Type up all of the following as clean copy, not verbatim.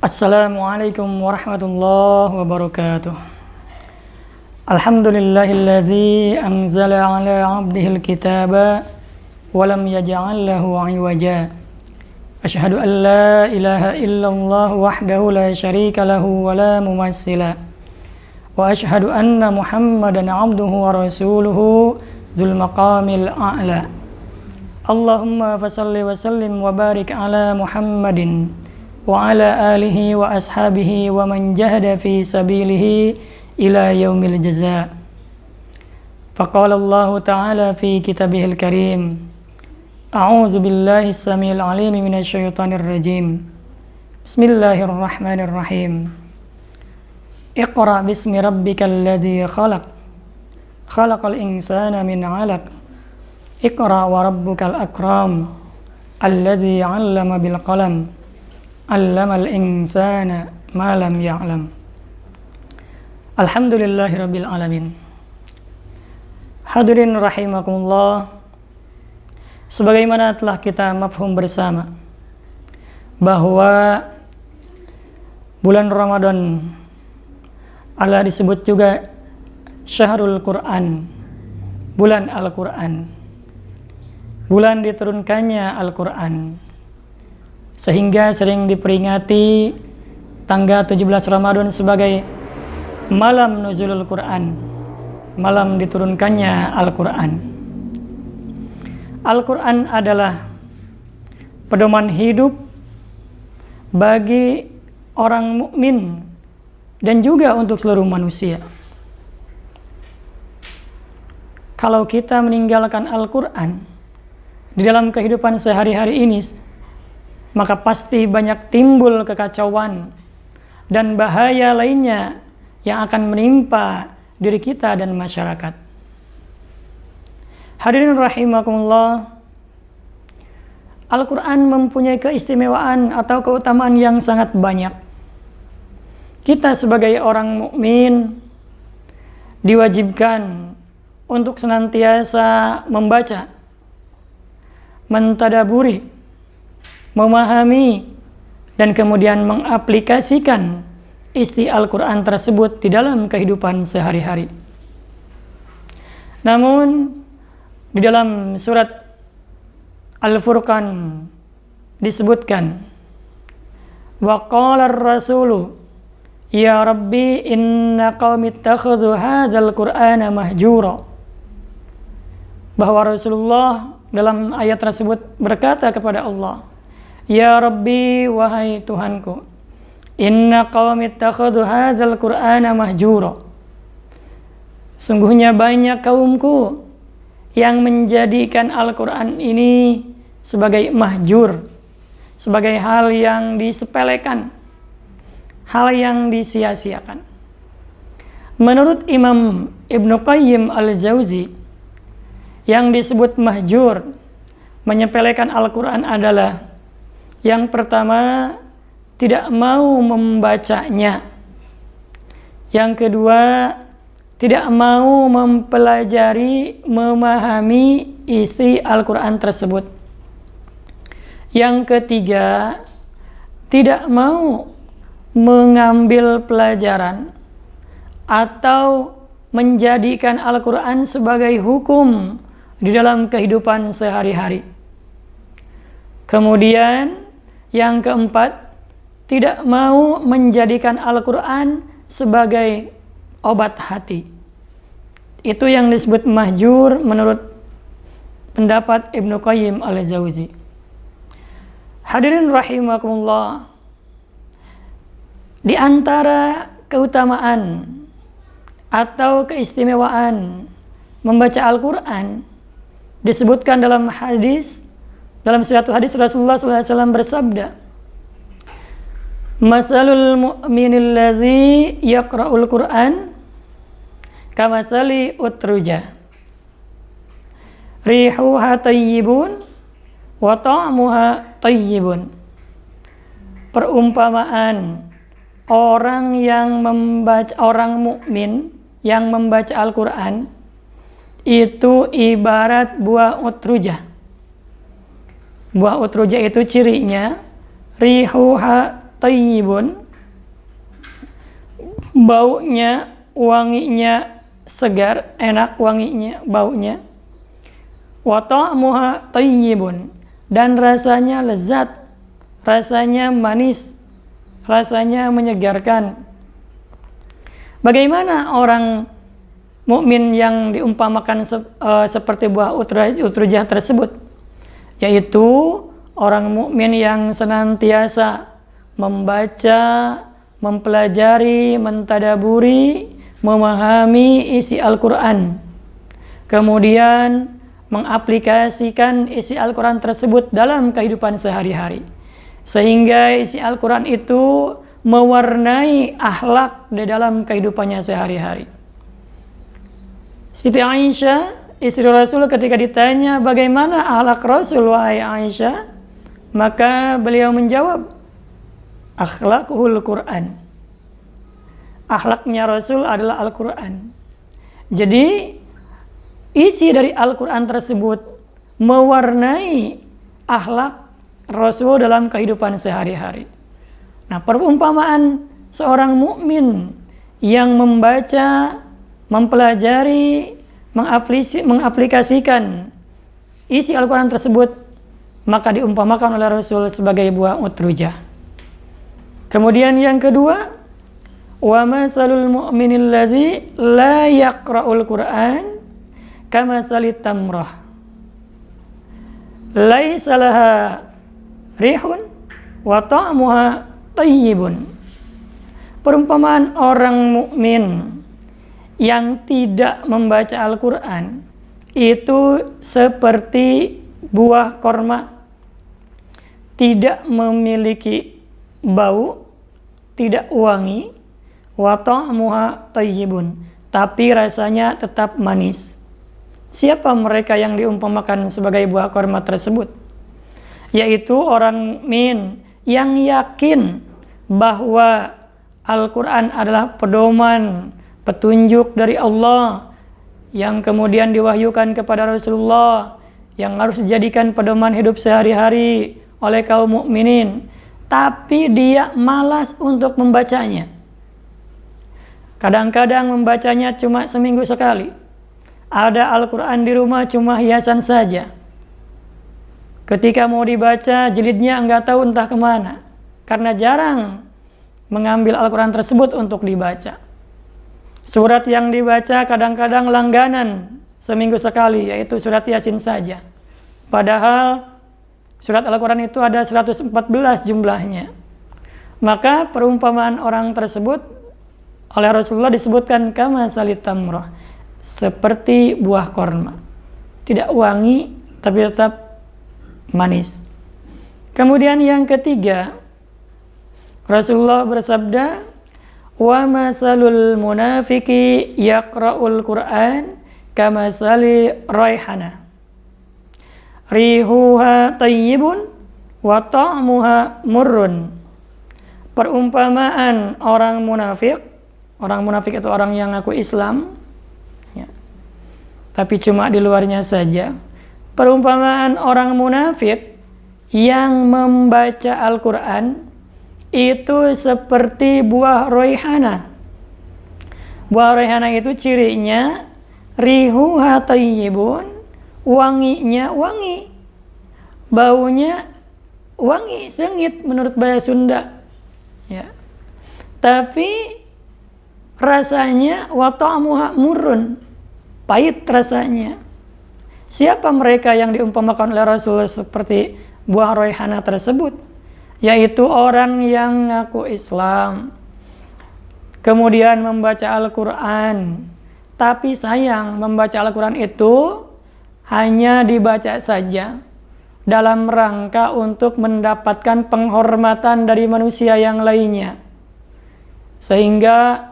Assalamualaikum warahmatullahi wabarakatuh. Alhamdulillahilladzi anzala ala abdihil kitaba wa lam yaj'al lahu 'iwaja. Asyhadu an la ilaha illallah wahdahu la syarika lahu wa la mumatsila. Wa asyhadu anna Muhammadan 'abduhu wa rasuluhu dzul maqamil a'la. Allahumma fashalli wa sallim wa barik ala Muhammadin wa ala alihi wa ashabihi wa man jahada fi sabilihi ila yaumil jazaa. Faqala Allah ta'ala fi kitabihil karim, a'udzu billahi as-samiil 'aliim minasy syaithaanir rajiim. Bismillahirrahmanirrahim. Iqra bismi rabbikal ladzi khalaq, khalaqal insana min 'alaq. Iqra wa rabbukal akram, alladzi 'allama bil qalam, 'allamal insana ma lam ya'lam. Alhamdulillahirabbil alamin. Hadirin rahimakumullah, sebagaimana telah kita mafhum bersama bahwa bulan Ramadan Allah disebut juga Syahrul Quran, bulan Al-Quran, bulan diturunkannya Al-Quran, sehingga sering diperingati tanggal 17 Ramadan sebagai malam nuzulul Quran, malam diturunkannya Al-Quran. Al-Quran adalah pedoman hidup bagi orang mukmin dan juga untuk seluruh manusia. Kalau kita meninggalkan Al-Quran di dalam kehidupan sehari-hari ini, maka pasti banyak timbul kekacauan dan bahaya lainnya yang akan menimpa diri kita dan masyarakat. Hadirin rahimakumullah, Al-Quran mempunyai keistimewaan atau keutamaan yang sangat banyak. Kita sebagai orang mukmin diwajibkan untuk senantiasa membaca, mentadaburi, memahami, dan kemudian mengaplikasikan isi Al-Quran tersebut di dalam kehidupan sehari-hari. Namun di dalam surat Al-Furqan disebutkan, wa qala ar-rasulu ya rabbi inna qaumi ittakhadhu hadzal qur'ana mahjura, bahwa Rasulullah dalam ayat tersebut berkata kepada Allah, ya rabbi, wahai Tuhanku, inna qaumi ittakhadhu hadzal qur'ana mahjura, sungguhnya banyak kaumku yang menjadikan Al-Quran ini sebagai mahjur, sebagai hal yang disepelekan, hal yang disia-siakan. Menurut Imam Ibnu Qayyim Al-Jauzi, yang disebut mahjur, menyepelekan Al-Quran adalah yang pertama, tidak mau membacanya. Yang kedua, tidak mau mempelajari, memahami isi Al-Quran tersebut. Yang ketiga, tidak mau mengambil pelajaran atau menjadikan Al-Quran sebagai hukum di dalam kehidupan sehari-hari. Kemudian yang keempat, tidak mau menjadikan Al-Quran sebagai obat hati. Itu yang disebut mahjur menurut pendapat Ibnu Qayyim Al-Jauzi. Hadirin rahimakumullah, di antara keutamaan atau keistimewaan membaca Al-Quran disebutkan dalam hadis, dalam suatu hadis Rasulullah SAW bersabda, masalul mu'minil ladzi yaqra'ul Qur'an kamasali utrujah rihuha tayyibun wa ta'muha tayyibun. Perumpamaan orang yang membaca, orang mukmin yang membaca Al-Qur'an itu ibarat buah utrujah. Buah utrujah itu cirinya rihuha tayyibun, baunya, wanginya segar, enak wanginya, baunya. Wa ta'muha tayyibun, dan rasanya lezat, rasanya manis, rasanya menyegarkan. Bagaimana orang mukmin yang diumpamakan seperti buah utrujah tersebut? Yaitu orang mukmin yang senantiasa membaca, mempelajari, mentadaburi, memahami isi Al-Quran, kemudian mengaplikasikan isi Al-Quran tersebut dalam kehidupan sehari-hari, sehingga isi Al-Quran itu mewarnai akhlak di dalam kehidupannya sehari-hari. Siti Aisyah, istri Rasul, ketika ditanya bagaimana akhlak Rasul, wahai Aisyah, maka beliau menjawab, akhlakul Quran. Akhlaknya Rasul adalah Al-Quran. Jadi isi dari Al-Quran tersebut mewarnai akhlak Rasul dalam kehidupan sehari-hari. Nah, perumpamaan seorang mukmin yang membaca, mempelajari, mengaplikasikan isi Al-Quran tersebut, maka diumpamakan oleh Rasul sebagai buah utrujah. Kemudian yang kedua, wa masalul mu'minil ladzi la yaqra'ul Qur'an kamasalit tamrah laisa laha rihun wa ta'muha tayyibun. Perumpamaan orang mukmin yang tidak membaca Al-Quran itu seperti buah korma, tidak memiliki bau, tidak wangi, wa ta'muha tayyibun, tapi rasanya tetap manis. Siapa mereka yang diumpamakan sebagai buah korma tersebut? Yaitu orang mukmin yang yakin bahwa Al-Quran adalah pedoman, petunjuk dari Allah yang kemudian diwahyukan kepada Rasulullah, yang harus dijadikan pedoman hidup sehari-hari oleh kaum mukminin, tapi dia malas untuk membacanya. Kadang-kadang membacanya cuma seminggu sekali. Ada Al-Quran di rumah cuma hiasan saja. Ketika mau dibaca, jilidnya enggak tahu entah kemana, karena jarang mengambil Al-Quran tersebut untuk dibaca. Surat yang dibaca kadang-kadang langganan seminggu sekali, yaitu surat Yasin saja. Padahal surat Al-Quran itu ada 114 jumlahnya. Maka perumpamaan orang tersebut oleh Rasulullah disebutkan kama salit tamrah, seperti buah korma, tidak wangi tapi tetap manis. Kemudian yang ketiga, Rasulullah bersabda, wa masalul munafiki yaqra'ul Qur'an kamasali raihana rihuha tayyibun wa ta'muha murrun. Perumpamaan orang munafik itu orang yang ngaku Islam ya, tapi cuma di luarnya saja. Perumpamaan orang munafik yang membaca Al-Quran itu seperti buah raihana. Buah raihana itu cirinya rihuha tayyibun, wanginya wangi, baunya wangi, sengit menurut bahasa Sunda ya. Tapi rasanya wa ta'muha murrun, pahit rasanya. Siapa mereka yang diumpamakan oleh Rasul seperti buah raihana tersebut? Yaitu orang yang ngaku Islam, kemudian membaca Al-Quran, tapi sayang membaca Al-Quran itu hanya dibaca saja dalam rangka untuk mendapatkan penghormatan dari manusia yang lainnya, sehingga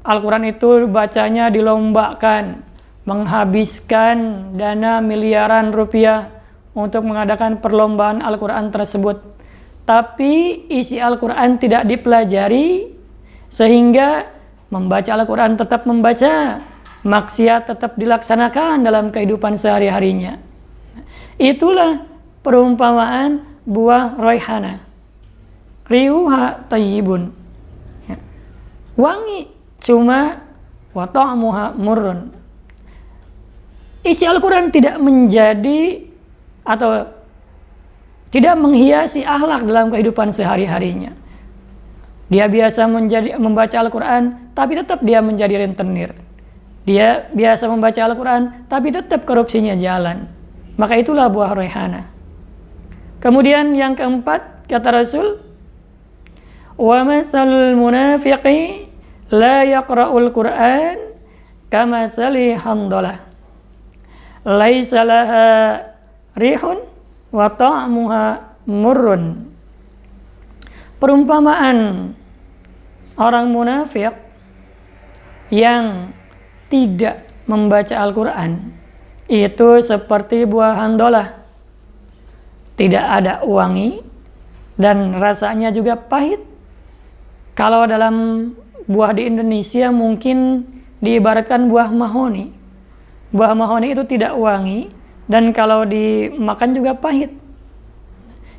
Al-Quran itu bacanya dilombakan, menghabiskan dana miliaran rupiah untuk mengadakan perlombaan Al-Quran tersebut. Tapi isi Al-Quran tidak dipelajari, sehingga membaca Al-Quran tetap membaca, maksiat tetap dilaksanakan dalam kehidupan sehari-harinya. Itulah perumpamaan buah raihana. rihuha thayyibun. Ya. Wangi, cuma wa ta'muha murrun. Isi Al-Quran tidak menjadi atau tidak menghiasi akhlak dalam kehidupan sehari-harinya. Dia biasa membaca Al-Quran, tapi tetap dia menjadi rentenir. Dia biasa membaca Al-Quran, tapi tetap korupsinya jalan. Maka itulah buah raihana. Kemudian yang keempat, kata Rasul, wa masalul munafiqi la yaqra'ul Qur'an kama sali hamdalah. Laisa laha rihun wa ta'muha murrun. Perumpamaan orang munafik yang tidak membaca Al-Quran itu seperti buah handolah, tidak ada wangi dan rasanya juga pahit. Kalau dalam buah di Indonesia mungkin diibaratkan buah mahoni. Buah mahoni itu tidak wangi dan kalau dimakan juga pahit.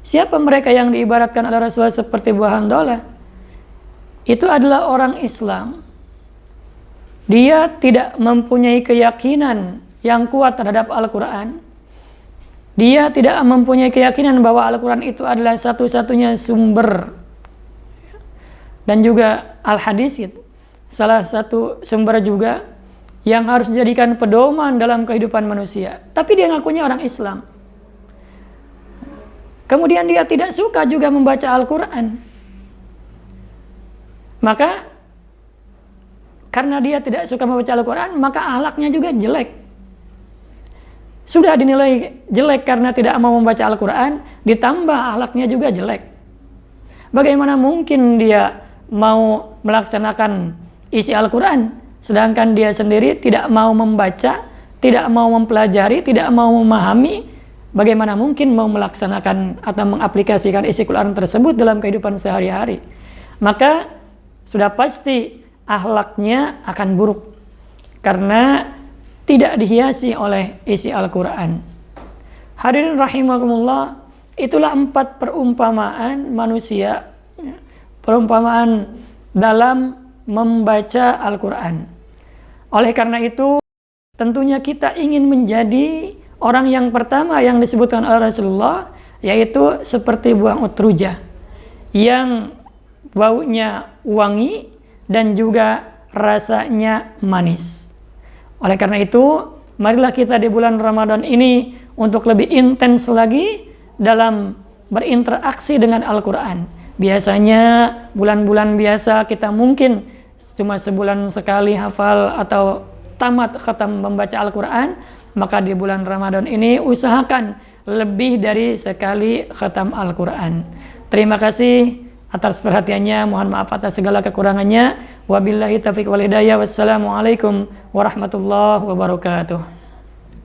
Siapa mereka yang diibaratkan oleh Rasulullah seperti buah handolah? Itu adalah orang Islam. Dia tidak mempunyai keyakinan yang kuat terhadap Al-Quran. Dia tidak mempunyai keyakinan bahwa Al-Quran itu adalah satu-satunya sumber. Dan juga Al-Hadis itu salah satu sumber juga yang harus dijadikan pedoman dalam kehidupan manusia. Tapi dia ngakunya orang Islam. Kemudian dia tidak suka juga membaca Al-Quran. Maka karena dia tidak suka membaca Al-Quran, maka akhlaknya juga jelek. Sudah dinilai jelek karena tidak mau membaca Al-Quran, ditambah akhlaknya juga jelek. Bagaimana mungkin dia mau melaksanakan isi Al-Quran, sedangkan dia sendiri tidak mau membaca, tidak mau mempelajari, tidak mau memahami? Bagaimana mungkin mau melaksanakan atau mengaplikasikan isi Quran tersebut dalam kehidupan sehari-hari? Maka sudah pasti akhlaknya akan buruk karena tidak dihiasi oleh isi Al-Quran. Hadirin rahimakumullah, itulah 4 perumpamaan manusia, perumpamaan dalam membaca Al-Quran. Oleh karena itu, tentunya kita ingin menjadi orang yang pertama yang disebutkan oleh Rasulullah, yaitu seperti buah utrujah yang baunya wangi dan juga rasanya manis. Oleh karena itu, marilah kita di bulan Ramadan ini untuk lebih intens lagi dalam berinteraksi dengan Al-Quran. Biasanya bulan-bulan biasa kita mungkin cuma sebulan sekali hafal atau tamat khatam membaca Al-Quran. Maka di bulan Ramadan ini usahakan lebih dari sekali khatam Al-Quran. Terima kasih atas perhatiannya, mohon maaf atas segala kekurangannya. Wabillahi taufiq wal hidayah. Wassalamualaikum warahmatullahi wabarakatuh.